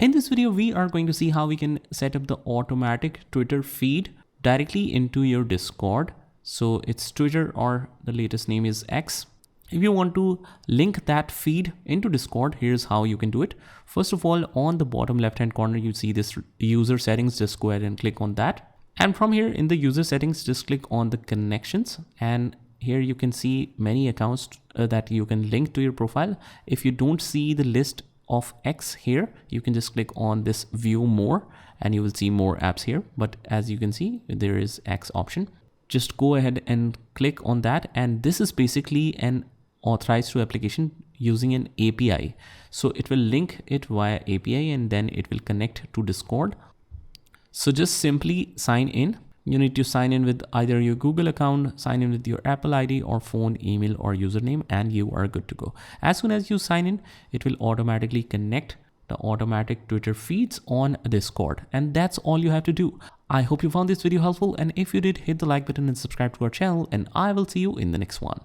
In this video, we are going to see how we can set up the automatic Twitter feed directly into your Discord. So it's Twitter, or the latest name is X. If you want to link that feed into Discord, here's how you can do it. First of all, on the bottom left-hand corner, you see this user settings. Just go ahead and click on that. And from here in the user settings, just click on the connections. And here you can see many accounts that you can link to your profile. If you don't see the list of X here, you can just click on this view more and you will see more apps here. But as you can see, there is X option. Just go ahead and click on that. And this is basically an authorized to application using an API. So it will link it via API and then it will connect to Discord. So just simply sign in. You need to sign in with either your Google account, sign in with your Apple ID or phone, email or username, and you are good to go. As soon as you sign in, it will automatically connect the automatic Twitter feeds on Discord. And that's all you have to do. I hope you found this video helpful. And if you did, hit the like button and subscribe to our channel, and I will see you in the next one.